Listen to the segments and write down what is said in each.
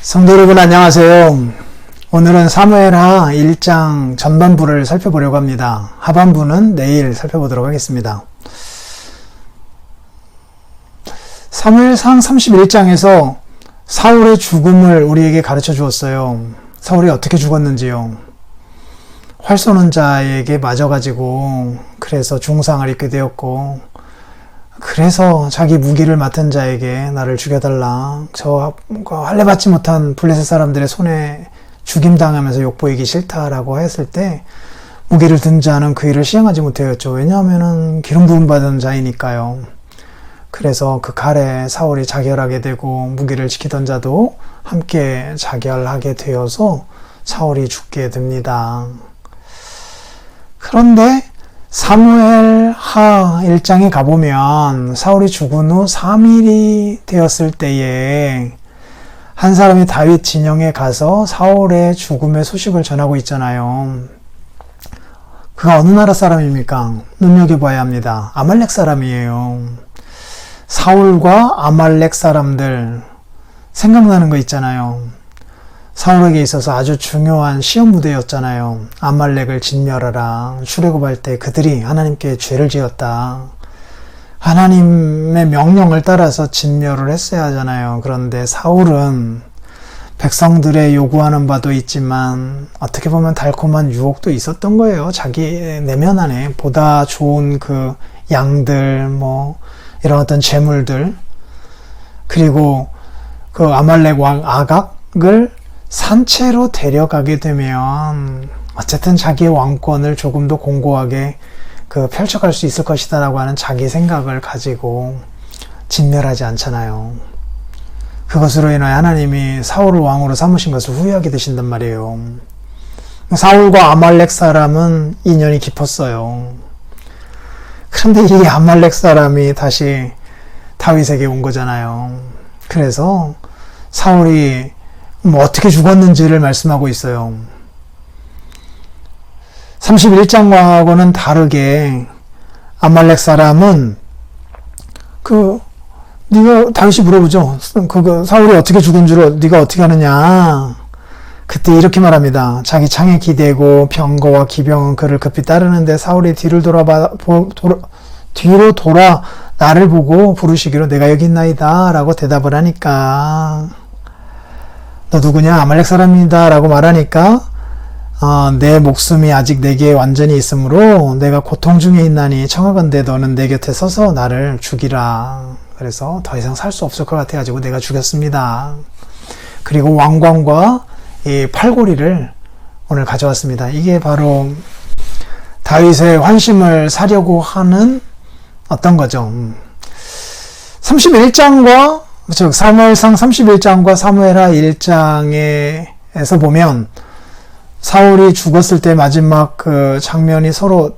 성도 여러분 안녕하세요. 오늘은 사무엘하 1장 전반부를 살펴보려고 합니다. 하반부는 내일 살펴보도록 하겠습니다. 사무엘상 31장에서 사울의 죽음을 우리에게 가르쳐 주었어요. 사울이 어떻게 죽었는지요. 활 쏘는 자에게 맞아가지고 그래서 중상을 입게 되었고, 그래서 자기 무기를 맡은 자에게 나를 죽여달라, 저 할례 받지 못한 블레셋 사람들의 손에 죽임당하면서 욕보이기 싫다라고 했을 때 무기를 든 자는 그 일을 시행하지 못하였죠. 왜냐하면 기름 부음 받은 자이니까요. 그래서 그 칼에 사울이 자결하게 되고 무기를 지키던 자도 함께 자결하게 되어서 사울이 죽게 됩니다. 그런데 사무엘하 1장에 가보면 사울이 죽은 후 3일이 되었을 때에 한 사람이 다윗 진영에 가서 사울의 죽음의 소식을 전하고 있잖아요. 그가 어느 나라 사람입니까? 눈여겨봐야 합니다. 아말렉 사람이에요. 사울과 아말렉 사람들 생각나는 거 있잖아요. 사울에게 있어서 아주 중요한 시험 무대였잖아요. 아말렉을 진멸하라. 출애굽할 때 그들이 하나님께 죄를 지었다. 하나님의 명령을 따라서 진멸을 했어야 하잖아요. 그런데 사울은 백성들의 요구하는 바도 있지만 어떻게 보면 달콤한 유혹도 있었던 거예요. 자기 내면 안에 보다 좋은 그 양들, 이런 어떤 재물들, 그리고 그 아말렉 왕 아각을 산채로 데려가게 되면 어쨌든 자기의 왕권을 조금 더 공고하게 펼쳐갈 수 있을 것이다 라고 하는 자기 생각을 가지고 진멸하지 않잖아요. 그것으로 인하여 하나님이 사울을 왕으로 삼으신 것을 후회하게 되신단 말이에요. 사울과 아말렉 사람은 인연이 깊었어요. 그런데 이 아말렉 사람이 다시 다윗에게 온 거잖아요. 그래서 사울이 어떻게 죽었는지를 말씀하고 있어요. 31장과는 다르게 아말렉 사람은 네가 다윗이 물어보죠. 사울이 어떻게 죽은 줄 네가 어떻게 아느냐. 그때 이렇게 말합니다. 자기 창에 기대고 병거와 기병은 그를 급히 따르는데 사울이 뒤로 돌아 나를 보고 부르시기로 내가 여기 있나이다 라고 대답을 하니까, 너 누구냐? 아말렉 사람이다 라고 말하니까 내 목숨이 아직 내게 완전히 있으므로 내가 고통 중에 있나니 청하건대 너는 내 곁에 서서 나를 죽이라. 그래서 더 이상 살 수 없을 것 같아가지고 내가 죽였습니다. 그리고 왕관과 이 팔고리를 오늘 가져왔습니다. 이게 바로 다윗의 환심을 사려고 하는 어떤 거죠. 31장과 즉 사무엘상 31장과 사무엘하 1장에서 보면 사울이 죽었을 때 마지막 그 장면이 서로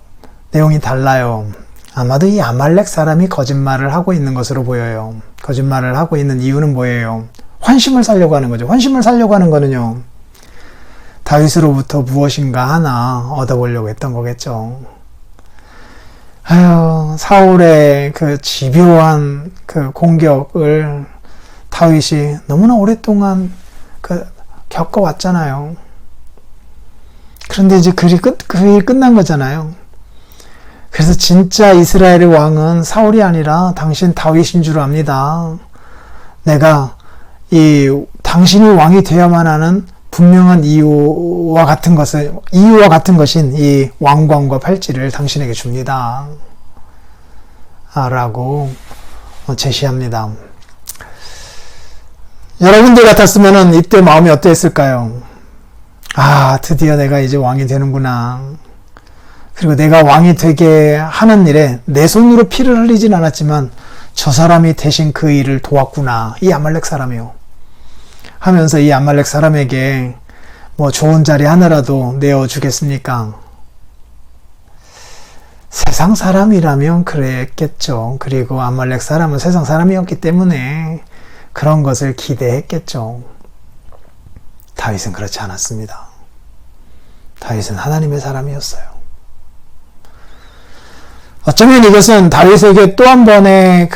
내용이 달라요. 아마도 이 아말렉 사람이 거짓말을 하고 있는 것으로 보여요. 거짓말을 하고 있는 이유는 뭐예요? 환심을 살려고 하는 거죠. 환심을 살려고 하는 거는요, 다윗으로부터 무엇인가 하나 얻어보려고 했던 거겠죠. 사울의 그 집요한 그 공격을 다윗이 너무나 오랫동안 겪어왔잖아요. 그런데 이제 그 일이 끝난 거잖아요. 그래서 진짜 이스라엘의 왕은 사울이 아니라 당신 다윗인 줄 압니다. 내가 당신이 왕이 되어야만 하는 분명한 이유와 같은 것인 이 왕관과 팔찌를 당신에게 줍니다. 라고 제시합니다. 여러분들 같았으면 이때 마음이 어땠을까요? 드디어 내가 이제 왕이 되는구나. 그리고 내가 왕이 되게 하는 일에 내 손으로 피를 흘리진 않았지만 저 사람이 대신 그 일을 도왔구나. 이 아말렉 사람이요. 하면서 이 아말렉 사람에게 좋은 자리 하나라도 내어주겠습니까? 세상 사람이라면 그랬겠죠. 그리고 아말렉 사람은 세상 사람이었기 때문에 그런 것을 기대했겠죠. 다윗은 그렇지 않았습니다. 다윗은 하나님의 사람이었어요. 어쩌면 이것은 다윗에게 또 한 번의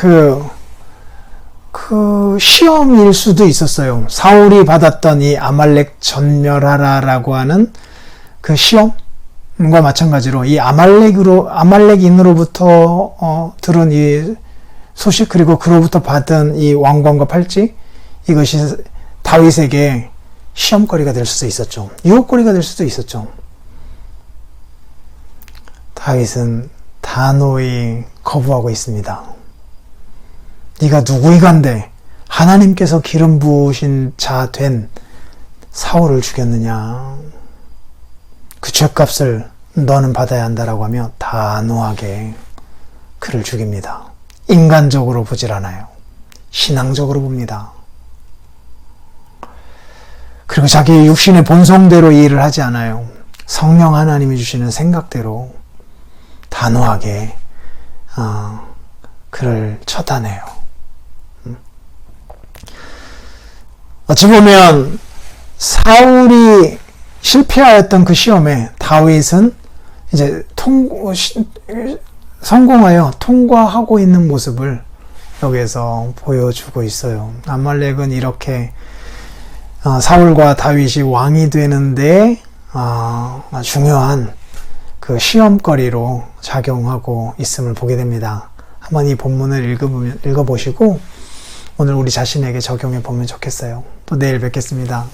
그 시험일 수도 있었어요. 사울이 받았던 이 아말렉 전멸하라라고 하는 그 시험과 마찬가지로 이 아말렉인으로부터 들은 이 소식, 그리고 그로부터 받은 이 왕관과 팔찌, 이것이 다윗에게 시험거리가 될 수도 있었죠. 유혹거리가 될 수도 있었죠. 다윗은 단호히 거부하고 있습니다. 네가 누구이간데 하나님께서 기름 부으신 자 된 사울을 죽였느냐. 그 죄값을 너는 받아야 한다라고 하며 단호하게 그를 죽입니다. 인간적으로 보질 않아요. 신앙적으로 봅니다. 그리고 자기의 육신의 본성대로 이 일을 하지 않아요. 성령 하나님이 주시는 생각대로 단호하게 그를 처단해요. 어찌 보면 사울이 실패하였던 그 시험에 다윗은 이제 성공하여 통과하고 있는 모습을 여기에서 보여주고 있어요. 아말렉은 이렇게 사울과 다윗이 왕이 되는데 중요한 그 시험거리로 작용하고 있음을 보게 됩니다. 한번 이 본문을 읽어보시고 오늘 우리 자신에게 적용해 보면 좋겠어요. 또 내일 뵙겠습니다.